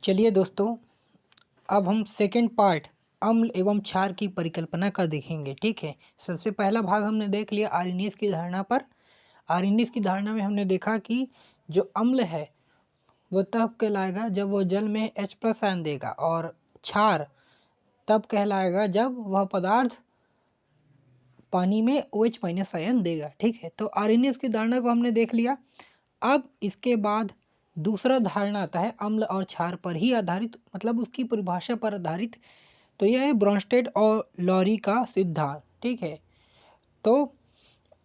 चलिए दोस्तों, अब हम सेकेंड पार्ट अम्ल एवं क्षार की परिकल्पना का देखेंगे। ठीक है, सबसे पहला भाग हमने देख लिया आर्हेनियस की धारणा पर। आर्हेनियस की धारणा में हमने देखा कि जो अम्ल है वो तब कहलाएगा जब वो जल में H+ आयन देगा, और क्षार तब कहलाएगा जब वह पदार्थ पानी में OH- आयन देगा। ठीक है, तो आर्हेनियस की धारणा को हमने देख लिया। अब इसके बाद दूसरा धारणा आता है अम्ल और क्षार पर ही आधारित, मतलब उसकी परिभाषा पर आधारित। तो यह है ब्रोंस्टेड और लॉरी का सिद्धांत। ठीक है, तो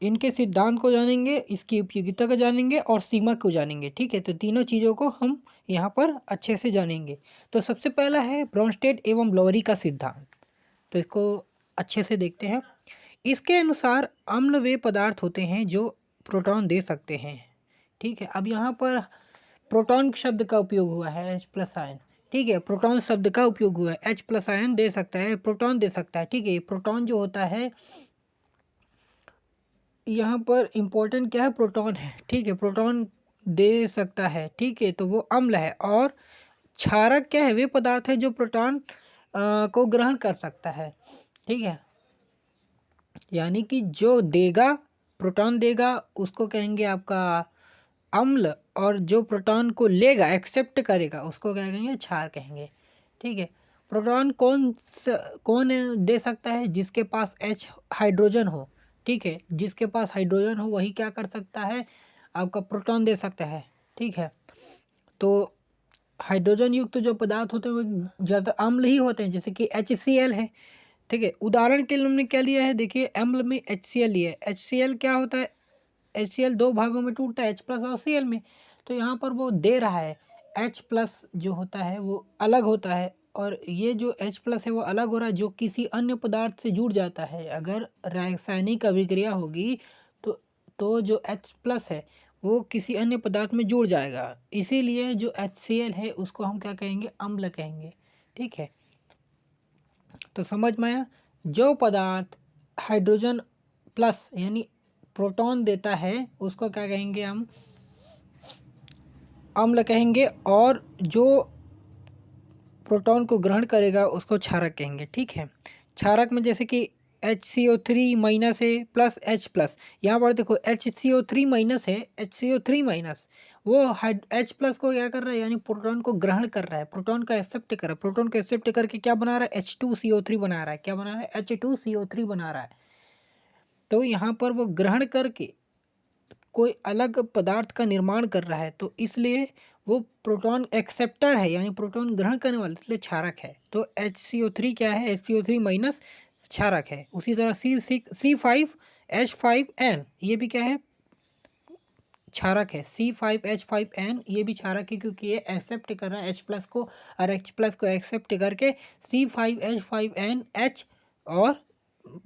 इनके सिद्धांत को जानेंगे, इसकी उपयोगिता को जानेंगे और सीमा को जानेंगे। ठीक है, तो तीनों चीज़ों को हम यहाँ पर अच्छे से जानेंगे। तो सबसे पहला है ब्रोंस्टेड एवं लॉरी का सिद्धांत, तो इसको अच्छे से देखते हैं। इसके अनुसार अम्ल वे पदार्थ होते हैं जो प्रोटॉन दे सकते हैं। ठीक है, अब यहाँ पर प्रोटॉन शब्द का उपयोग हुआ है H+ आयन। ठीक है, प्रोटॉन शब्द का उपयोग हुआ है, H+ आयन दे सकता है, प्रोटॉन दे सकता है। ठीक है, प्रोटॉन जो होता है यहाँ पर इम्पोर्टेंट क्या है, प्रोटॉन है। ठीक है, प्रोटॉन दे सकता है। ठीक है, तो वो अम्ल है। और क्षारक क्या है, वे पदार्थ है जो प्रोटॉन को ग्रहण कर सकता है। ठीक है, यानी कि जो देगा, प्रोटॉन देगा, उसको कहेंगे आपका अम्ल, और जो प्रोटॉन को लेगा, एक्सेप्ट करेगा, उसको क्या कहेंगे, क्षार कहेंगे। ठीक है, प्रोटॉन कौन दे सकता है, जिसके पास H हाइड्रोजन हो। ठीक है, जिसके पास हाइड्रोजन हो वही क्या कर सकता है, आपका प्रोटॉन दे सकता है। ठीक है, तो हाइड्रोजन युक्त जो पदार्थ होते हैं वो ज़्यादा अम्ल ही होते हैं, जैसे कि HCl है। ठीक है, उदाहरण के लिए हमने क्या लिया है, देखिए अम्ल में HCl लिया है। HCl क्या होता है, HCl दो भागों में टूटता है, H+ और Cl में। तो यहाँ पर वो दे रहा है, H+ जो होता है वो अलग होता है, और ये जो H+ है वो अलग हो रहा है, जो किसी अन्य पदार्थ से जुड़ जाता है। अगर रासायनिक अभिक्रिया होगी तो जो H+ है वो किसी अन्य पदार्थ में जुड़ जाएगा, इसीलिए जो HCl है उसको हम क्या कहेंगे, अम्ल कहेंगे। ठीक है, तो समझ में आया। जो पदार्थ हाइड्रोजन प्लस यानी प्रोटॉन देता है उसको क्या कहेंगे, हम अम्ल कहेंगे, और जो प्रोटॉन को ग्रहण करेगा उसको क्षारक कहेंगे। ठीक है, क्षारक में जैसे कि HCO3- है प्लस H+। यहाँ पर देखो HCO3- है, HCO3- वो H+ को क्या कर रहा है, यानी प्रोटॉन को ग्रहण कर रहा है, प्रोटॉन का एक्सेप्ट कर रहा है। प्रोटॉन को एक्सेप्ट करके क्या बना रहा है, H2CO3 बना रहा है। क्या बना रहा है, H2CO3 बना रहा है। तो यहाँ पर वो ग्रहण करके कोई अलग पदार्थ का निर्माण कर रहा है, तो इसलिए वो प्रोटॉन एक्सेप्टर है, यानी प्रोटॉन ग्रहण करने वाला, इसलिए क्षारक है। तो HCO3 क्या है, HCO3- क्षारक है। उसी तरह C5H5N ये भी क्या है, क्षारक है। C5H5N ये भी क्षारक है, क्योंकि ये एक्सेप्ट कर रहा है H+ को, और H+ को एक्सेप्ट करके C5H5NH और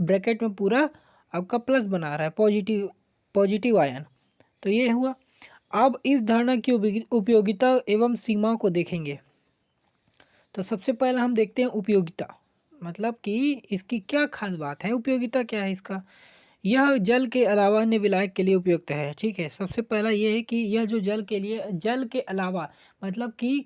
ब्रैकेट में पूरा आपका प्लस बना रहा है, पॉजिटिव आयन। तो ये हुआ। अब इस धारणा की उपयोगिता एवं सीमा को देखेंगे। तो सबसे पहले हम देखते हैं उपयोगिता, मतलब कि इसकी क्या खास बात है, उपयोगिता क्या है इसका। यह जल के अलावा अन्य विलायक के लिए उपयुक्त है। ठीक है, सबसे पहला ये है कि यह जो जल के अलावा, मतलब कि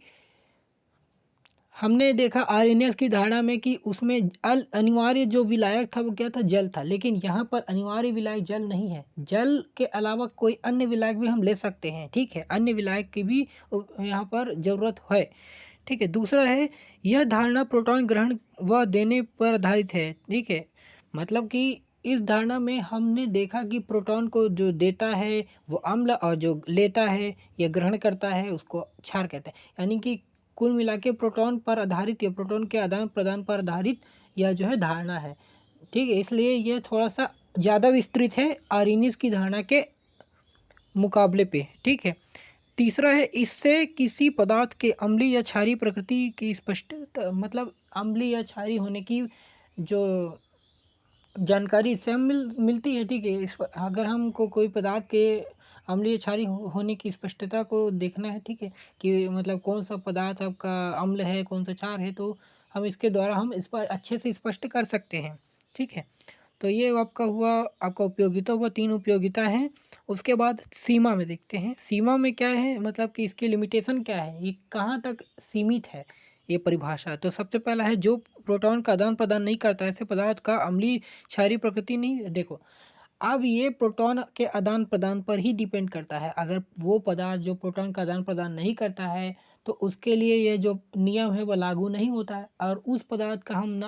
हमने देखा आर्हेनियस की धारणा में कि उसमें अनिवार्य जो विलायक था वो क्या था, जल था। लेकिन यहाँ पर अनिवार्य विलायक जल नहीं है, जल के अलावा कोई अन्य विलायक भी हम ले सकते हैं। ठीक है, अन्य विलायक की भी यहाँ पर ज़रूरत है। ठीक है, दूसरा है यह धारणा प्रोटॉन ग्रहण व देने पर आधारित है। ठीक है, मतलब कि इस धारणा में हमने देखा कि प्रोटॉन को जो देता है वो अम्ल, और जो लेता है या ग्रहण करता है उसको क्षार कहते हैं। यानी कि कुल मिला के प्रोटॉन पर आधारित या प्रोटॉन के आदान प्रदान पर आधारित यह जो है धारणा है। ठीक है, इसलिए यह थोड़ा सा ज़्यादा विस्तृत है आर्हेनियस की धारणा के मुकाबले पे। ठीक है, तीसरा है इससे किसी पदार्थ के अम्लीय या क्षारीय प्रकृति की स्पष्ट, मतलब अम्लीय या क्षारीय होने की जो जानकारी इससे हम मिलती है। ठीक है, अगर हमको कोई पदार्थ के अम्लीय क्षारीय होने की स्पष्टता को देखना है, ठीक है, कि मतलब कौन सा पदार्थ आपका अम्ल है, कौन सा क्षार है, तो हम इसके द्वारा हम इस पर अच्छे से स्पष्ट कर सकते हैं। ठीक है, तो ये आपका हुआ, आपका उपयोगिता हुआ, 3 उपयोगिता हैं। उसके बाद सीमा में देखते हैं, सीमा में क्या है, मतलब कि इसकी लिमिटेशन क्या है, ये कहाँ तक सीमित है ये परिभाषा। तो सबसे पहला है जो प्रोटॉन का आदान प्रदान नहीं करता, ऐसे पदार्थ का अम्लीय क्षारीय प्रकृति नहीं। देखो अब ये प्रोटॉन के आदान प्रदान पर ही डिपेंड करता है। अगर वो पदार्थ जो प्रोटॉन का आदान प्रदान नहीं करता है तो उसके लिए ये जो नियम है वो लागू नहीं होता है, और उस पदार्थ का हम ना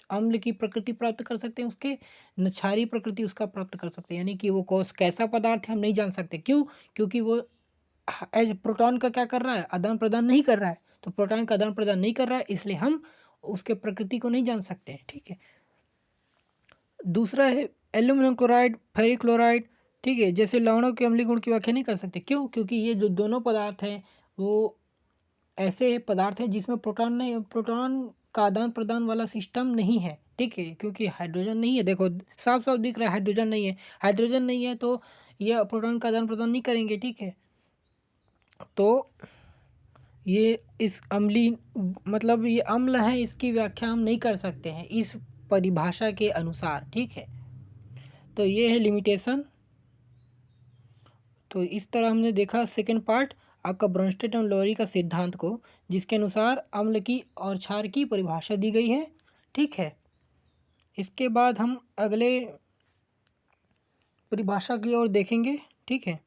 अम्ल की प्रकृति प्राप्त कर सकते हैं, उसके न क्षारीय प्रकृति उसका प्राप्त कर सकते हैं। यानी कि वो कौन कैसा पदार्थ है हम नहीं जान सकते। क्यों? क्योंकि वो एज प्रोटॉन का क्या कर रहा है, आदान प्रदान नहीं कर रहा है। तो प्रोटॉन का आदान प्रदान नहीं कर रहा है, इसलिए हम उसके प्रकृति को नहीं जान सकते हैं। ठीक है। दूसरा है एल्यूमिनियम क्लोराइड, फेरिक क्लोराइड। ठीक है, जैसे लवणों के अम्लीय गुण की व्याख्या नहीं कर सकते। क्यों? क्योंकि ये जो दोनों पदार्थ हैं वो ऐसे पदार्थ हैं जिसमें प्रोटॉन का आदान प्रदान वाला सिस्टम नहीं है। ठीक है, क्योंकि हाइड्रोजन नहीं है। देखो साफ साफ दिख रहा है हाइड्रोजन नहीं है। हाइड्रोजन नहीं है तो ये प्रोटॉन का आदान प्रदान नहीं करेंगे। ठीक है, तो ये इस अम्लीय मतलब ये अम्ल है, इसकी व्याख्या हम नहीं कर सकते हैं इस परिभाषा के अनुसार। ठीक है, तो ये है लिमिटेशन। तो इस तरह हमने देखा सेकेंड पार्ट आपका ब्रोंस्टेड और लोरी का सिद्धांत को, जिसके अनुसार अम्ल की और क्षार की परिभाषा दी गई है। ठीक है, इसके बाद हम अगले परिभाषा की ओर देखेंगे। ठीक है।